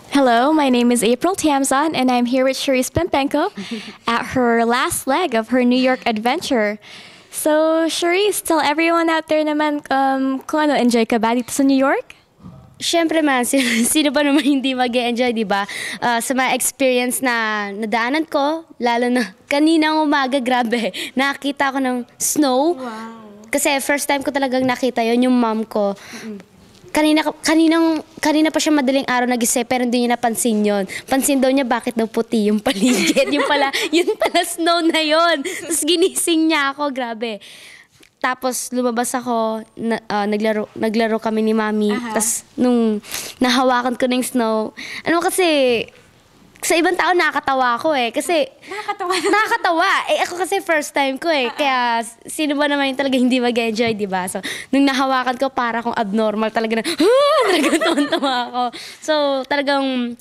Hello, my name is April Tamzon, and I'm here with Cherise Pempenko at her last leg of her New York adventure. So, Cherise, tell everyone out there naman kung ano, enjoy ka ba dito sa New York? Siyempre man, sino ba naman hindi mag-enjoy, di ba? Sa mga experience na nadaanan ko, lalo na kaninang umaga, grabe, nakita ko ng snow. Wow. Kasi first time ko talagang nakita yon yung mom ko. Kanina pa siya madaling araw nagising pero hindi niya napansin yon. Pansin daw niya bakit daw puti yung paligid. yun pala snow na yon. Tapos ginising niya ako, grabe. Tapos lumabas ako, naglaro kami ni Mami. Tapos nung nahawakan ko ng snow, kasi sa ibang tao nakakatawa ako eh. Kasi nakakatawa. Eh ako kasi first time ko eh. Kaya sino ba naman yung talaga hindi mag-enjoy, di ba? So nung nahawakan ko para akong abnormal talaga na, talagang tuwan-tuwa ako. So talagang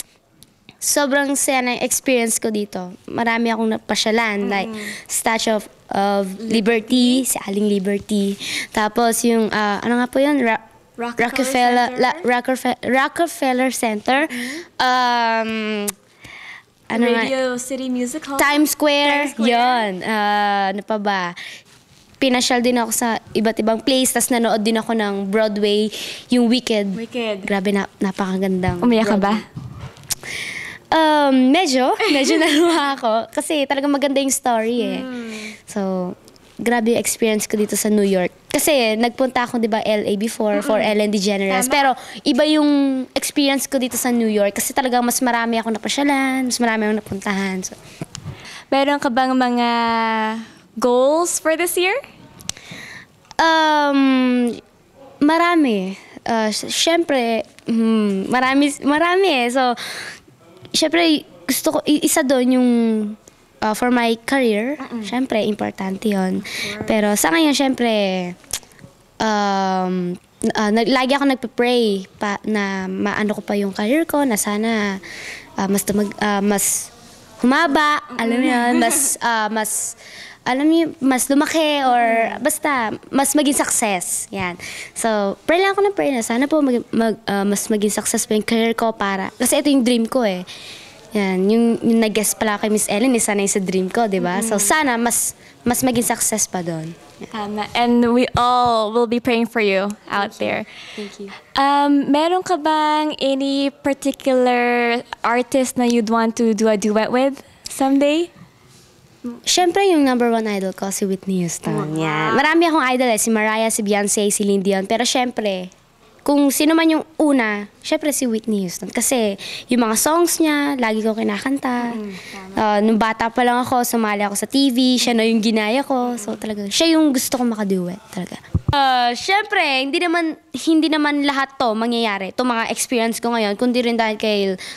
sobrang saya na experience ko dito. Marami akong napasyalan. Like Statue of Liberty, si Aling Liberty. Tapos yung, ano nga po yun? Rockefeller Center. Radio City Music Hall? Times Square. Yun. Ano pa ba? Pinasyal din ako sa iba't ibang place. Tapos nanood din ako ng Broadway, yung Wicked. Grabe, napakagandang. Umiyak ka ba? Medyo naluha ako. Kasi talagang maganda yung story eh. So, grabe yung experience ko dito sa New York. Kasi nagpunta ako, di ba, LA before for Ellen DeGeneres. Pero iba yung experience ko dito sa New York. Kasi talagang mas marami ako napasyalan, mas marami akong napuntahan. So, meron ka bang mga goals for this year? Marami. Siyempre, marami eh. So, siyempre, gusto ko, isa doon yung for my career. Siyempre, importante yon. Pero sa ngayon, siyempre, lagi ako nagpe-pray na maano ko pa yung career ko, na sana mas humaba, alam mo yun, mas lumaki or basta mas maging success. Yan. So, pray lang ako ng pray na sana po mas maging success po yung career ko para, kasi ito yung dream ko eh. Yan, yung nag-guest pala kay Miss Ellen, isa na yung sa dream ko, di ba? So, sana mas maging success pa doon. Tama. And we all will be praying for you out there. Thank you. Meron ka bang any particular artist na you'd want to do a duet with someday? Siyempre, yung number one idol ko, si Whitney Houston. Yan. Marami akong idol eh. Si Mariah, si Beyonce, si Celine Dion. Pero siyempre, kung sino man yung una, siyempre si Whitney Houston. Kasi yung mga songs niya, lagi ko kinakanta. Nung bata pa lang ako, sumali ako sa TV. Siya na yung ginaya ko. So talaga, siya yung gusto kong makaduet talaga. Siyempre, hindi naman lahat to mangyayari. Itong mga experience ko ngayon, kundi rin dahil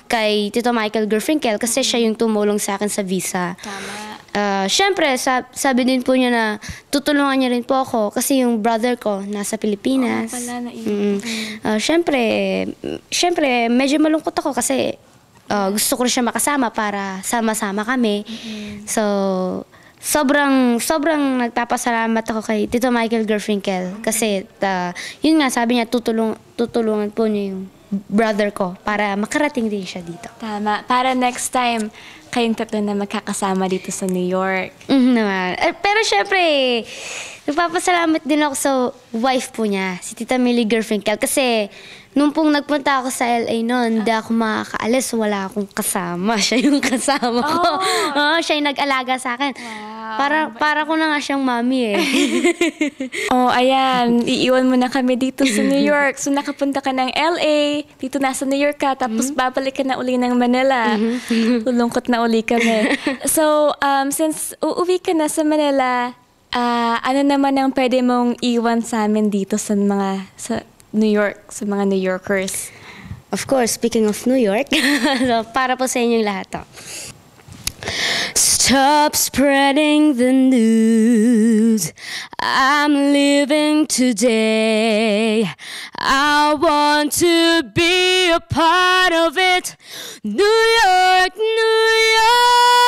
kay Tito Michael Garfinkel kasi siya yung tumulong sa akin sa visa. Tama. Siyempre, sabi din po niya na tutulungan niya rin po ako kasi yung brother ko nasa Pilipinas. Siyempre, medyo malungkot ako kasi gusto ko rin siya makasama para sama-sama kami. So, sobrang nagpapasalamat ako kay Tito Michael Garfinkel kasi yun nga, sabi niya tutulungan po niya yung brother ko para makarating din siya dito. Tama. Para next time, kayong tatlo na magkakasama dito sa New York. Naman. Pero syempre, nagpapasalamat din ako sa wife po niya, si Tita Millie Garfinkel. Kasi nung pong nagpunta ako sa LA noon, hindi ako makakaalis, wala akong kasama. Siya yung kasama ko. Siya yung nag-alaga sa akin. Wow. Para ko na nga siyang mami eh. Ayan. Iiwan mo na kami dito sa New York. So nakapunta ka ng LA, dito nasa New York ka, tapos babalik ka na uli ng Manila. Lulungkot na uli kami. So, since uuwi ka na sa Manila, ano naman ang pwede mong iwan sa amin dito sa New York, sa mga New Yorkers? Of course, speaking of New York, so, para po sa inyong lahat to. Stop spreading the news. I'm living today. I want to be a part of it. New York, New York.